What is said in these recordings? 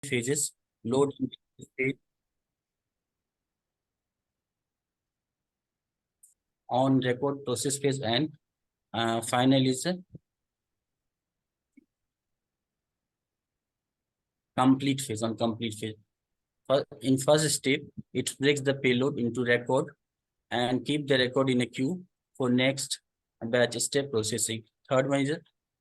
phases: load phase, on record process phase, and final is a complete phase on complete phase. In first step, it breaks the payload into record and keep the record in a queue for next batch step processing. Third one is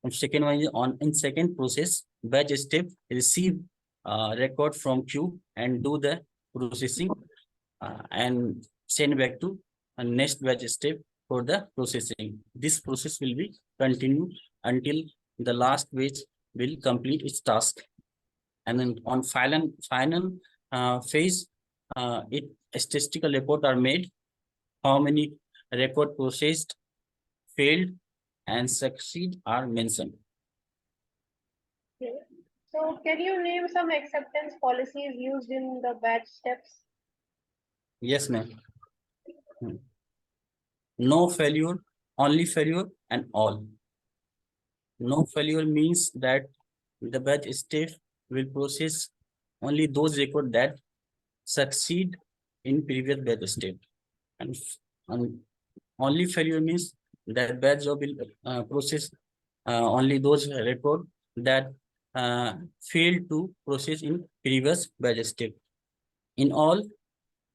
second one is on in second process batch step receive record from queue and do the processing and send back to a next batch step for the processing. This process will be continued until the last batch will complete its task. And then on final phase, statistical report are made. How many record processed, failed, and succeed are mentioned. Okay. So can you name some acceptance policies used in the batch steps? Yes, ma'am. No failure, only failure, and all. No failure means that the batch step will process only those records that succeed in previous batch step. And only failure means that batch job will process only those records that failed to process in previous batch step. In all,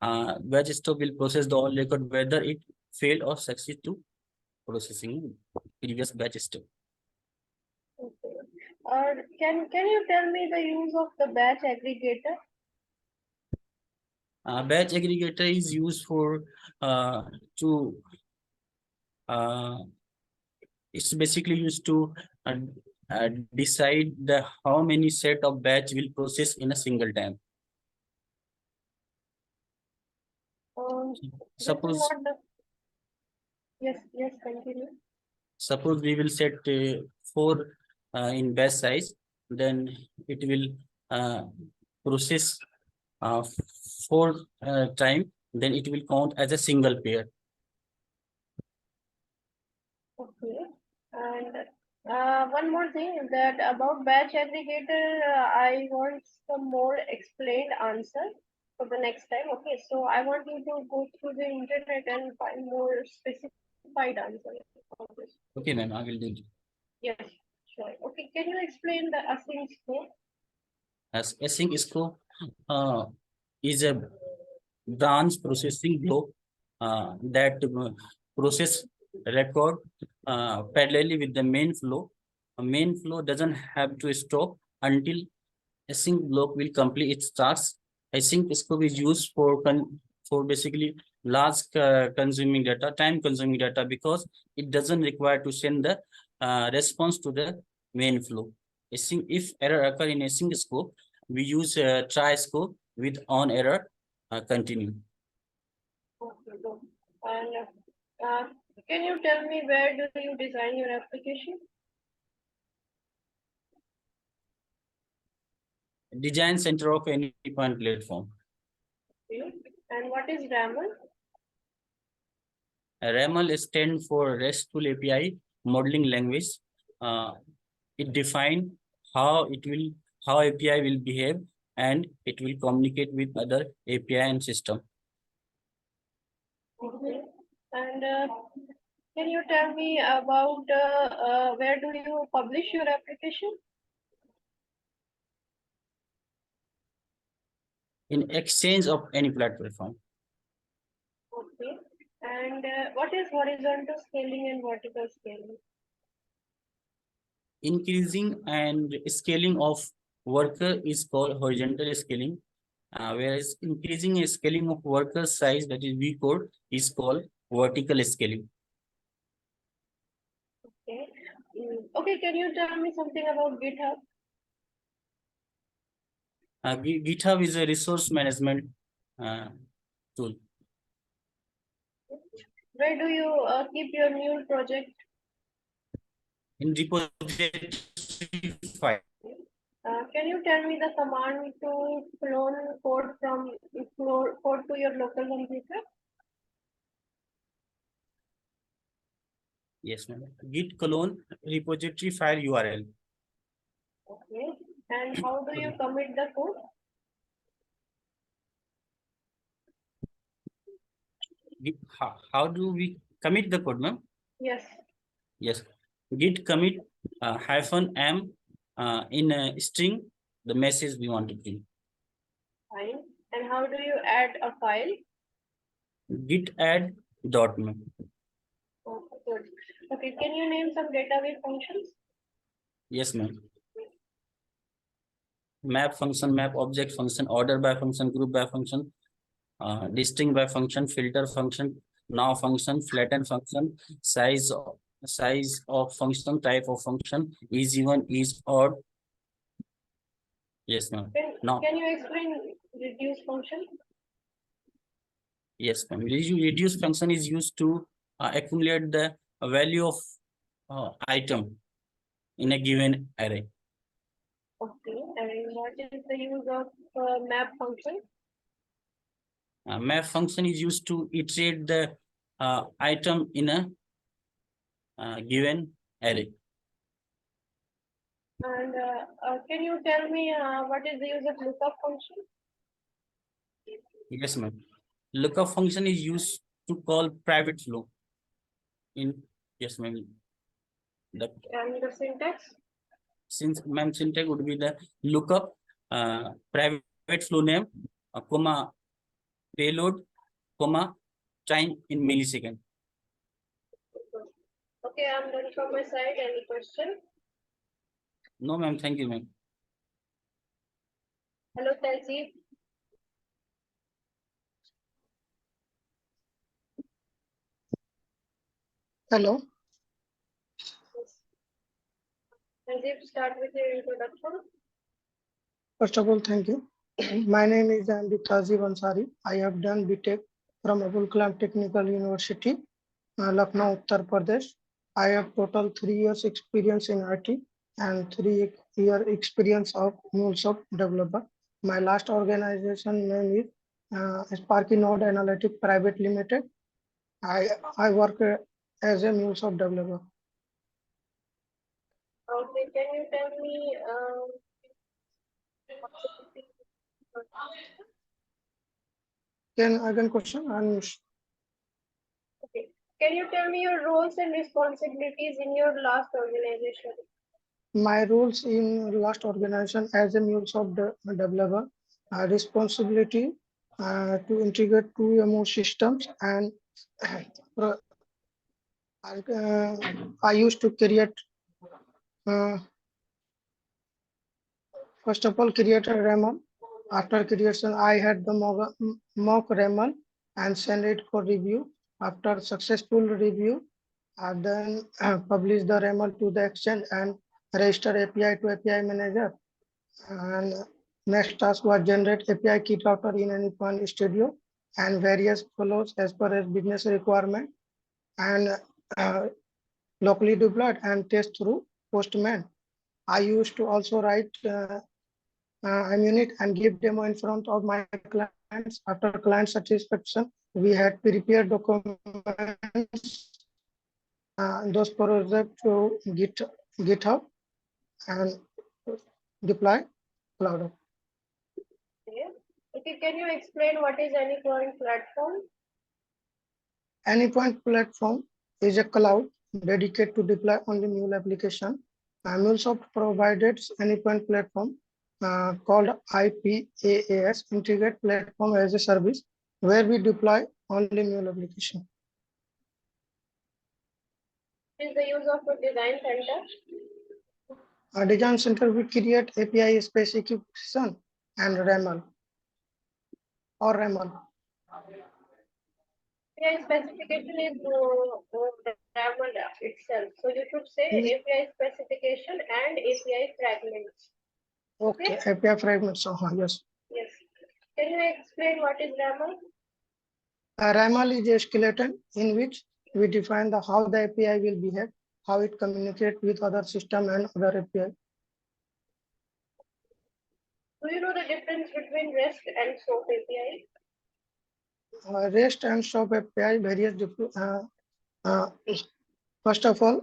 batch step will process the all record whether it failed or succeed to processing previous batch step. Okay. Or can you tell me the use of the batch aggregator? Batch aggregator is used for to it's basically used to decide the how many set of batch will process in a single time. Suppose yes, continue. Suppose we will set 4 in batch size, then it will process 4 time, then it will count as a single pair. Okay. And one more thing is that about batch aggregator, I want some more explained answer for the next time. Okay, so I want you to go through the internet and find more specified answer on this. Okay, ma'am, I will do it. Yes, sure. Okay, can you explain the async scope? As async scope is a branch processing block that process record parallelly with the main flow. A main flow doesn't have to stop until async block will complete its task. Async scope is used for basically large consuming data, time consuming data, because it doesn't require to send the response to the main flow. Async, if error occur in async scope, we use try scope with on error continue. Okay, good. And can you tell me where do you design your application? Design center of any point platform. Okay. And what is RAML? RAML stands for RESTful API modeling language. It defines how API will behave, and it will communicate with other API and system. Okay. And can you tell me about where do you publish your application? In exchange of any platform. Okay. And what is horizontal scaling and vertical scaling? Increasing and scaling of worker is called horizontal scaling, whereas increasing and scaling of worker size, that is V code, is called vertical scaling. Okay. Okay, can you tell me something about GitHub? GitHub is a resource management tool. Where do you keep your new project? In repository file. Can you tell me the command to clone code from code to your local computer? Yes, ma'am. Git clone repository file URL. Okay. And how do you commit the code? How do we commit the code, ma'am? Yes. Yes. Git commit -m in a string the message we want to print. Fine. And how do you add a file? Git add dot, ma'am. Oh, good. Okay, can you name some DataWeave functions? Yes, ma'am. Map function, map object function, order by function, group by function, distinct by function, filter function, now function, flatten function, size of function, type of function, is even, is odd. Yes, ma'am. Can you explain reduce function? Yes, ma'am. Reduce function is used to accumulate the value of item in a given array. Okay, and what is the use of map function? Map function is used to iterate the item in a given array. And can you tell me what is the use of lookup function? Yes, ma'am. Lookup function is used to call private flow. Yes, ma'am. And the syntax? Since ma'am, syntax would be the lookup private flow name, comma payload, comma time in millisecond. Okay, I'm done from my side. Any question? No, ma'am. Thank you, ma'am. Hello, Telsi. Hello. Telsi, start with your introduction. First of all, thank you. My name is Tazi Ansari. I have done BTech from Abul Kalam Technical University, Lucknow, Uttar Pradesh. I have total 3 years experience in IT and 3-year experience of Mulesoft developer. My last organization name is Sparky Node Analytic Private Limited. I work as a Mulesoft developer. Okay, can you tell me Again question? Okay. Can you tell me your roles and responsibilities in your last organization? My roles in last organization as a Mulesoft developer, responsibility to integrate two or more systems, and I used to create first of all create a RAML. After creation, I had the mock RAML and send it for review. After successful review, I then publish the RAML to the exchange and register API to API manager. And next task was generate API key router in Anypoint Studio and various flows as per as business requirement, and locally deployed and test through Postman. I used to also write unit and give demo in front of my clients. After client satisfaction, we had prepared documents, those projects to GitHub and deploy cloud. Okay, can you explain what is Anypoint platform? Anypoint platform is a cloud dedicated to deploy only Mule application. Mulesoft provided Anypoint platform called IPaaS, Integrate Platform as a Service, where we deploy only Mule application. What is the use of a design center? A design center will create API specification and RAML or RAML. API specification is RAML itself. So you should say API specification and API fragments. Okay, API fragments. Yes. Yes. Can you explain what is RAML? RAML is a skeleton in which we define how the API will behave, how it communicates with other system and other API. Do you know the difference between REST and SOAP API? REST and SOAP API various first of all,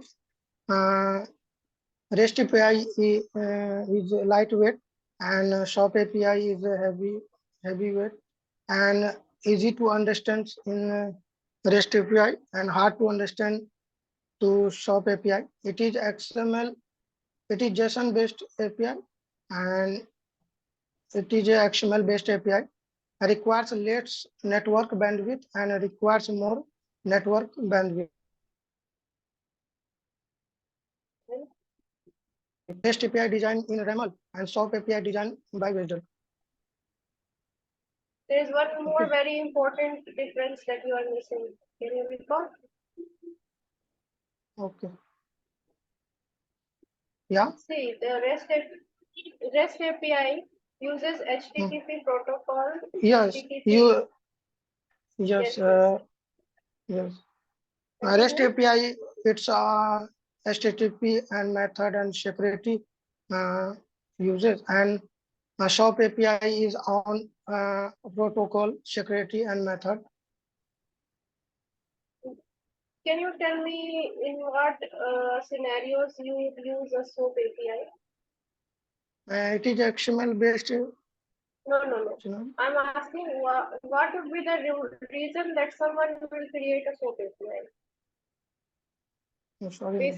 REST API is lightweight and SHOP API is a heavyweight and easy to understand in REST API and hard to understand to SHOP API. It is XML, it is JSON based API and it is a XML based API. Requires less network bandwidth and requires more network bandwidth. REST API design in RAML and SHOP API design by Wisdom. There is one more very important difference that you are missing. Can you recall? Okay. Yeah. See, the REST API uses HTTP protocol. Yes. HTTP. Yes. Yes. Yes. Continue. REST API, it's HTTP and method and security uses, and SHOP API is on protocol, security, and method. Can you tell me in what scenarios you use a SOAP API? It is XML based. No. I'm asking what would be the reason that someone will create a SOAP API? Sorry.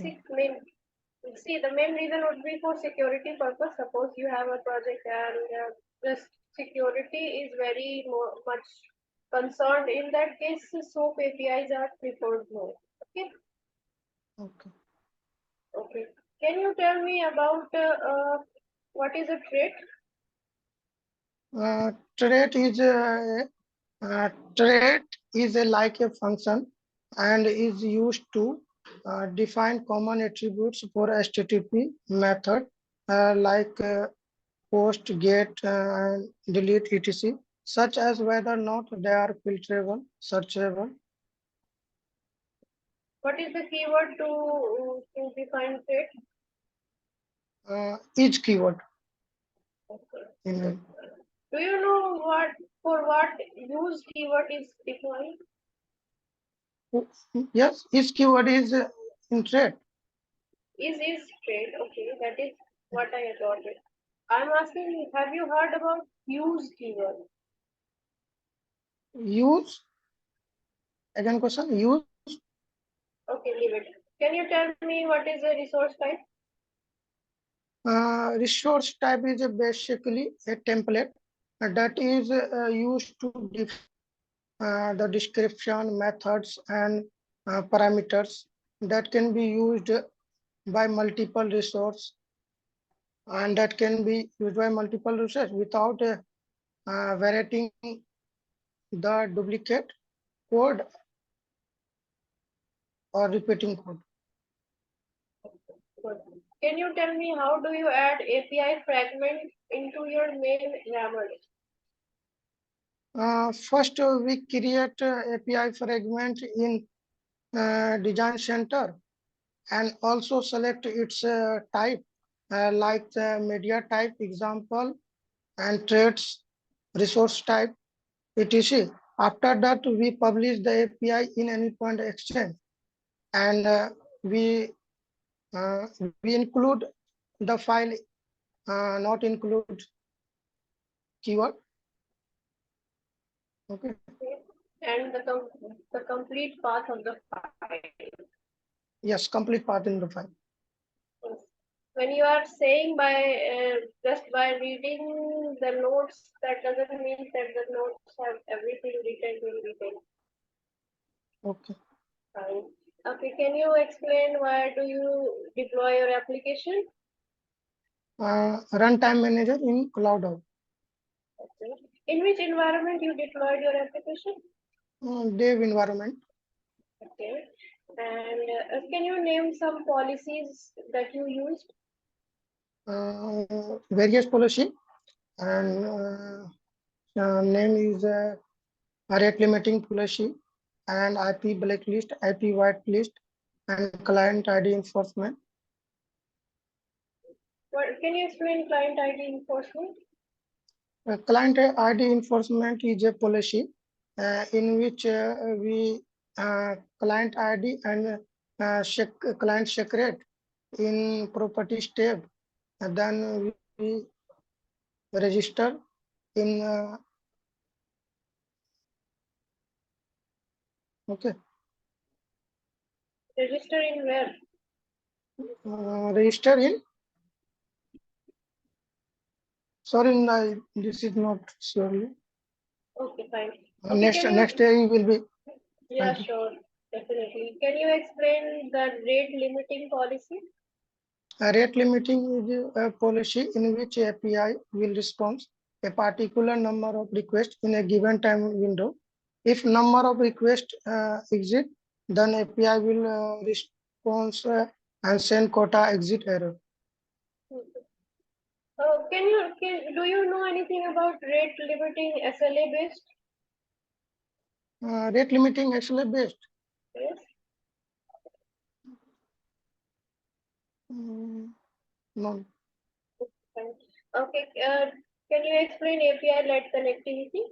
See, the main reason would be for security purpose. Suppose you have a project and this security is very much concerned. In that case, SOAP APIs are preferred more. Okay. Okay. Can you tell me about what is a trait? Trait is like a function and is used to define common attributes for HTTP method like post, get, and delete, etc., such as whether or not they are filterable, searchable. What is the keyword to define trait? Each keyword. Okay. Do you know for what use keyword is defined? Yes, each keyword is in trait. Is trait, okay, that is what I adopted. I'm asking, have you heard about use keyword? Use? Again question, use? Okay, leave it. Can you tell me what is a resource type? Resource type is basically a template that is used to define the description, methods, and parameters that can be used by multiple resources, and that can be used by multiple resources without variating the duplicate code or repeating code. Good. Can you tell me how do you add API fragment into your main YAML? First, we create API fragment in Design Center and also select its type like the media type example and traits resource type etc. After that, we publish the API in Endpoint Exchange and we include the file, not include keyword. Okay. And the complete path of the file. Yes, complete path in the file. When you are saying by just by reading the notes, that doesn't mean that the notes have everything written in detail. Okay. Fine. Okay, can you explain why do you deploy your application? Runtime manager in Cloud Hub. Okay. In which environment you deployed your application? Dev environment. Okay. And can you name some policies that you used? Various policy and name is rate limiting policy and IP blacklist, IP whitelist, and client ID enforcement. What can you explain client ID enforcement? Client ID enforcement is a policy in which we client ID and client secret in properties tab, and then we register in okay, Register in where? register in. Sorry, this is not surely. Okay, fine. Next can you, day will be. yeah, sure, definitely. Can you explain the rate limiting policy? Rate limiting is a policy in which API will respond a particular number of requests in a given time window. If number of requests exit, then API will respond and send quota exit error. Do you know anything about rate limiting SLA based? Rate limiting SLA based. Yes. No. Fine. Okay. Can you explain API-led connectivity?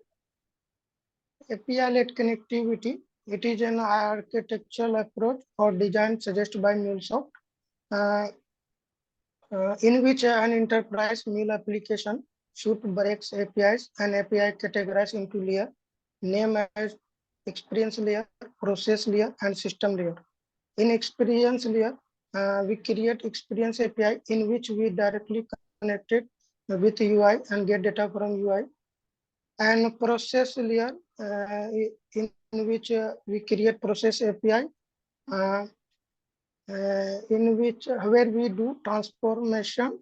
API-led connectivity, it is an architectural approach or design suggested by Mulesoft, in which an enterprise Mule application should breaks APIs and API categorized into layer, named as experience layer, process layer, and system layer. In experience layer, we create experience API in which we directly connected with UI and get data from UI. And process layer in which we create process API in which where we do transformation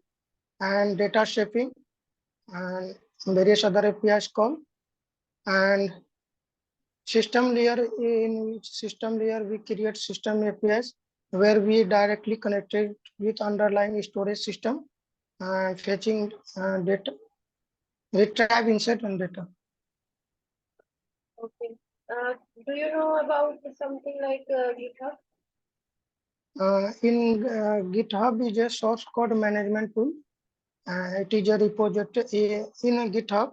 and data shaping and various other APIs call. And system layer, in which system layer we create system APIs where we directly connected with underlying storage system and fetching data, retrieve, insert, and data. Okay. Do you know about something like GitHub? In GitHub is a source code management tool. It is a repository in a GitHub.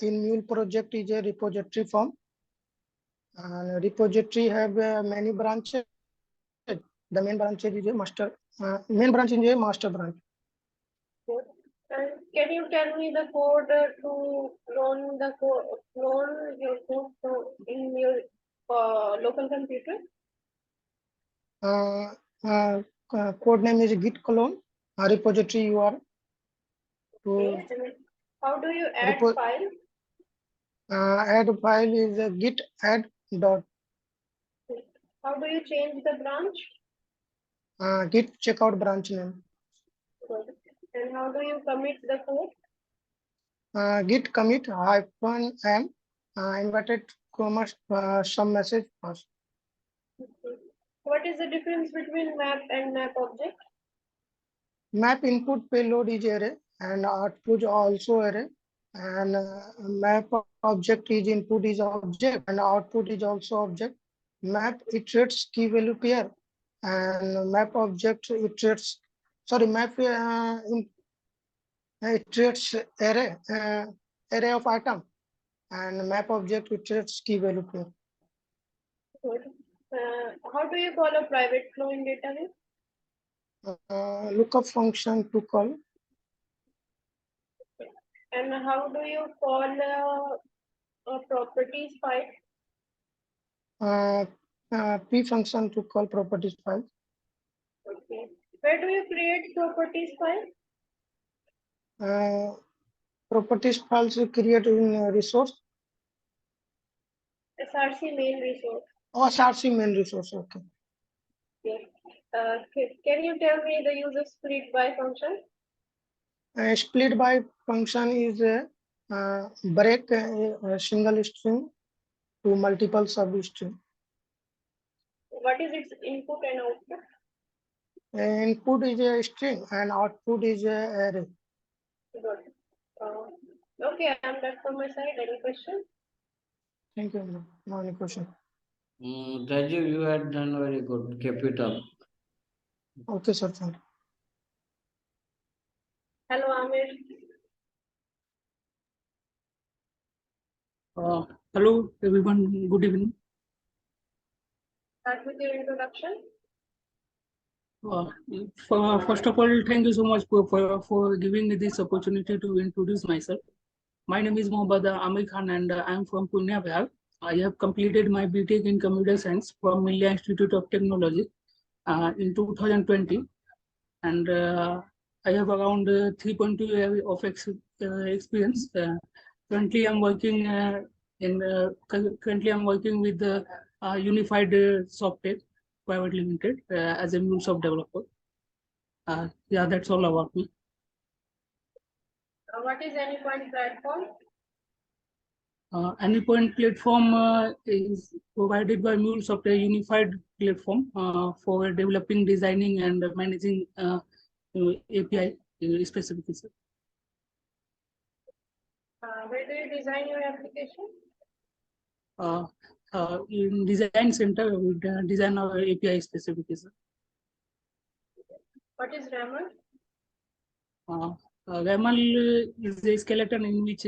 In Mule project is a repository form. Repository have many branches. The main branch is a master. Main branch is a master branch. Good. And can you tell me the code to clone your code in your local computer? Code name is git clone. Repository URL. Okay. And how do you add file? Add file is a git add dot. How do you change the branch? Git checkout branch name. Good. And how do you commit the code? Git commit -m inverted commas some message first. What is the difference between map and map object? Map input payload is array and output also array, and map object is input is object and output is also object. Map iterates key value pair and map object iterates map iterates array of item, and map object iterates key value pair. Good. How do you call a private flow in DataWeave? Lookup function to call. And how do you call a properties file? P function to call properties file. Okay. Where do you create properties file? Properties files create in resource. SRC main resource. Oh, SRC main resource. Okay. Okay. Can you tell me the use of split by function? Split by function is a break a single string to multiple substring. What is its input and output? Input is a string and output is a array. Good. Okay, I'm done from my side. Any question? Thank you. No any question. Rajiv, you had done very good. Keep it up. Okay, sir. Thank you. Hello, Amir. Hello, everyone. Good evening. Start with your introduction. First of all, thank you so much for giving me this opportunity to introduce myself. My name is Mohammad Amir Khan and I am from Pune, Bihar. I have completed my BTech in Computer Science from India Institute of Technology in 2020. And I have around 3.2 years of experience. Currently, I'm working currently I'm working with the Unified Software Private Limited as a Mulesoft developer. Yeah, that's all about me. What is Anypoint platform? Anypoint platform is provided by Mulesoft, a unified platform for developing, designing, and managing API specification. Where do you design your application? In design center, we design our API specification. What is RAML? RAML is a skeleton in which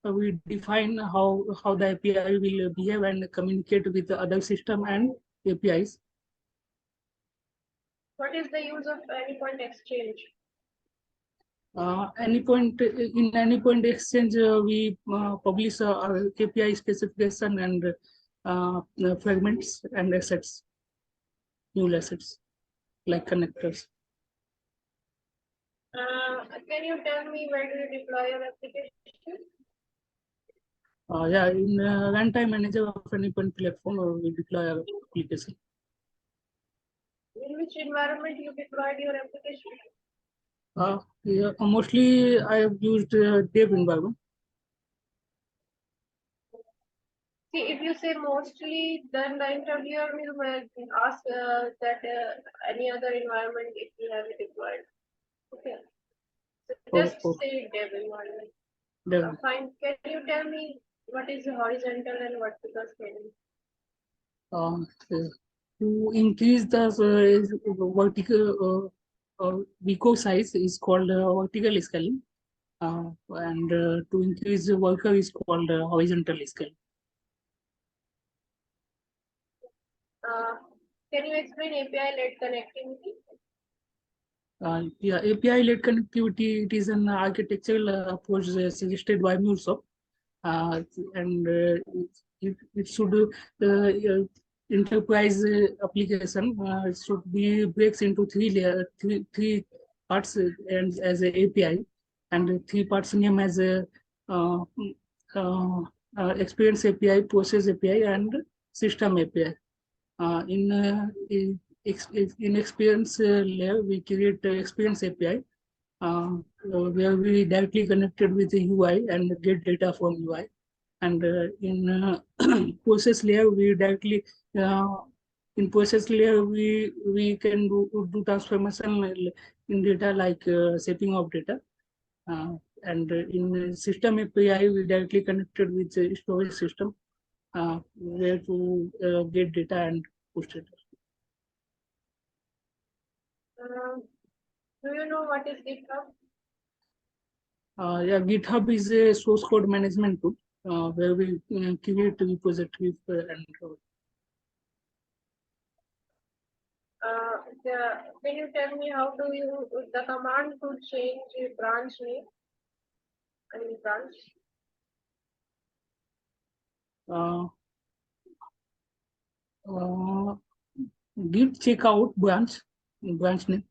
we define how the API will behave and communicate with the other system and APIs. What is the use of Anypoint Exchange? In Anypoint Exchange, we publish our API specification and fragments and assets, new assets like connectors. Can you tell me where do you deploy your application? Yeah, in runtime manager of Anypoint platform, we deploy our application. In which environment you deployed your application? Yeah, mostly I have used dev environment. See, if you say mostly, then the interviewer will ask that any other environment if you have it deployed. Okay. So just say dev environment. Fine. Can you tell me what is horizontal and vertical scaling? To increase the vertical Vico size is called vertical scaling, and to increase the worker is called horizontal scaling. Can you explain API-led connectivity? Yeah, API-led connectivity, it is an architectural approach suggested by Mulesoft, and it should enterprise application should be breaks into three parts and as a API, and 3 parts name as a experience API, process API, and system API. In experience layer, we create experience API where we directly connected with the UI and get data from UI. And in process layer, we directly in process layer we can do transformation in data like shaping of data. And in system API, we directly connected with the storage system where to get data and push data. Do you know what is GitHub? Yeah, GitHub is a source code management tool where we create repositories and. Can you tell me how do you the command to change branch name? I mean branch. Git checkout branch name.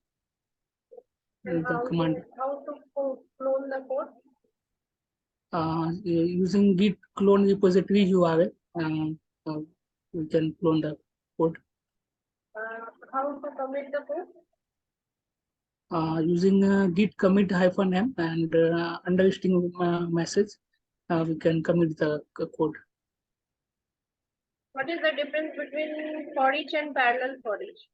And The command. How to clone the code? Using git clone repository URL, we can clone the code. How to commit the code? Using git commit -m and understanding message, we can commit the code. What is the difference between for each and parallel for each?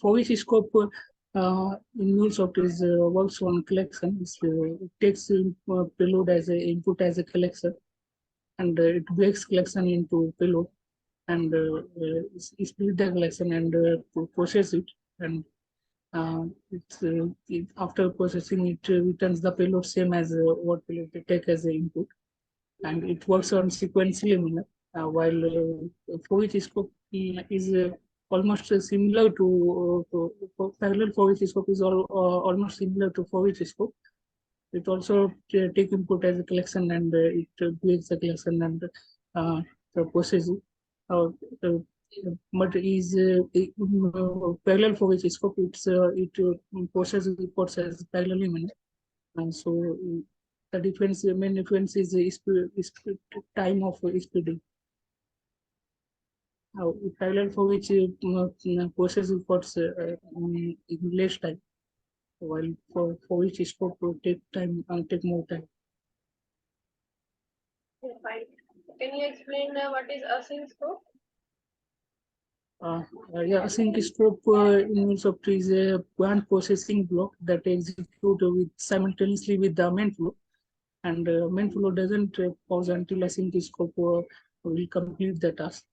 For each scope in Mulesoft is works on collection. It takes payload as a input as a collection, and it breaks collection into payload, and split the collection and process it, and after processing it returns the payload same as what payload they take as an input, and it works on sequentially manner. While for each scope is almost similar to parallel for which scope is almost similar to for which scope. It also take input as a collection and it breaks the collection and process it. Uh, uh, but is parallel for which scope it processes reports as parallelly manner. And so the difference, main difference is time of speeding. Parallel for which process reports in less time, while for which scope will take time take more time. Okay, fine. Can you explain what is async scope? Yeah, Async scope in Mulesoft is a one processing block that execute with simultaneously with the main flow, and main flow doesn't pause until Async scope will complete the task.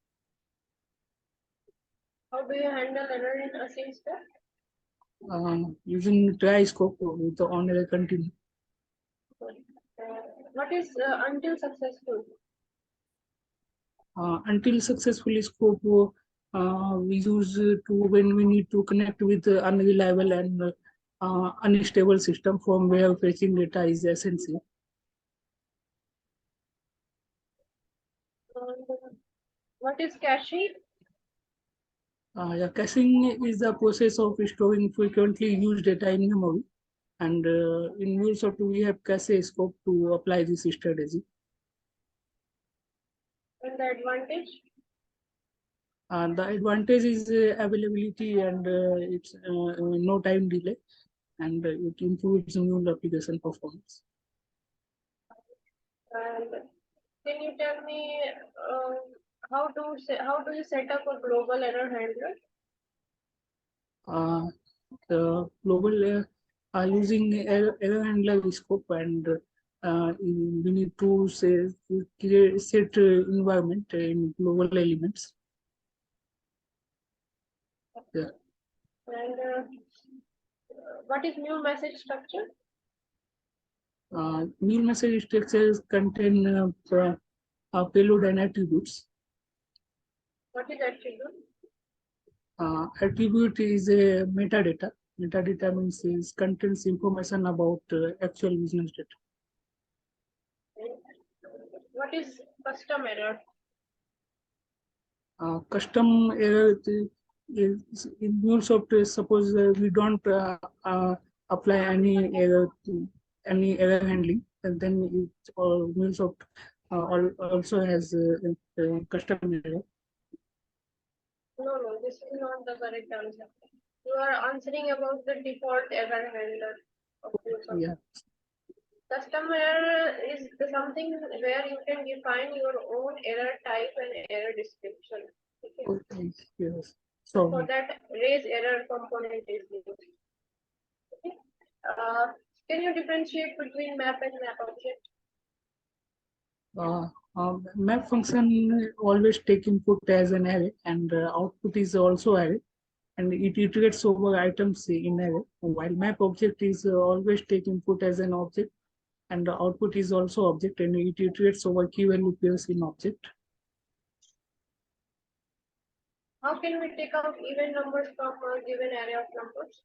How do you handle error in async scope? Using try scope with the on error continue. What is until successful? Until successfully scope we use to when we need to connect with unreliable and unstable system from where fetching data is essential. What is caching? Yeah, caching is the process of storing frequently used data in memory, and in Mulesoft we have cache scope to apply this strategy. And the advantage? The advantage is availability and it's no time delay, and it improves Mule application performance. And can you tell me how do you set up a global error handler? The global using error handler scope, and we need to set environment in global elements. Yeah. And what is new message structure? New message structures contain payload and attributes. What is attribute? Attribute is a metadata. Metadata means it contains information about actual business data. What is custom error? Custom error is in Mulesoft. Suppose we don't apply any error handling, and then it Mulesoft also has custom error. No, this is not the correct answer. You are answering about the default error handler of Mulesoft. Yeah. Custom error is something where you can define your own error type and error description. Okay. Okay. Yes. So For that, raise error component is used. Okay. Can you differentiate between map and map object? map function always take input as an array, and output is also array, and it iterates over items in array, while map object is always take input as an object, and the output is also object, and it iterates over key value pairs in object. How can we take out even numbers from a given array of numbers?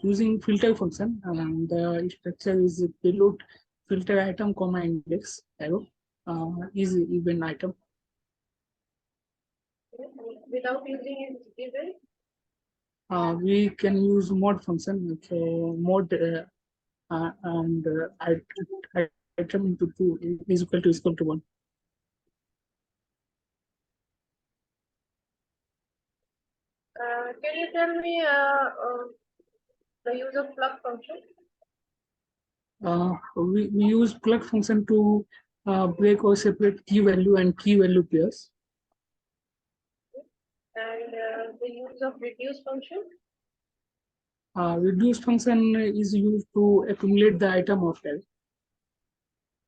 Using filter function, and the structure is payload filter item comma index arrow is even item. Without using even? We can use mod function. So mod and item into 2 is equal to 1. Can you tell me the use of plug function? We use plug function to break or separate key value and key value pairs. And the use of reduce function? Reduce function is used to accumulate the item of array.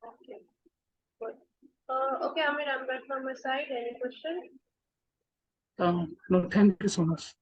Okay, good. Okay, Amir, I'm back from my side. Any question? No, thank you so much.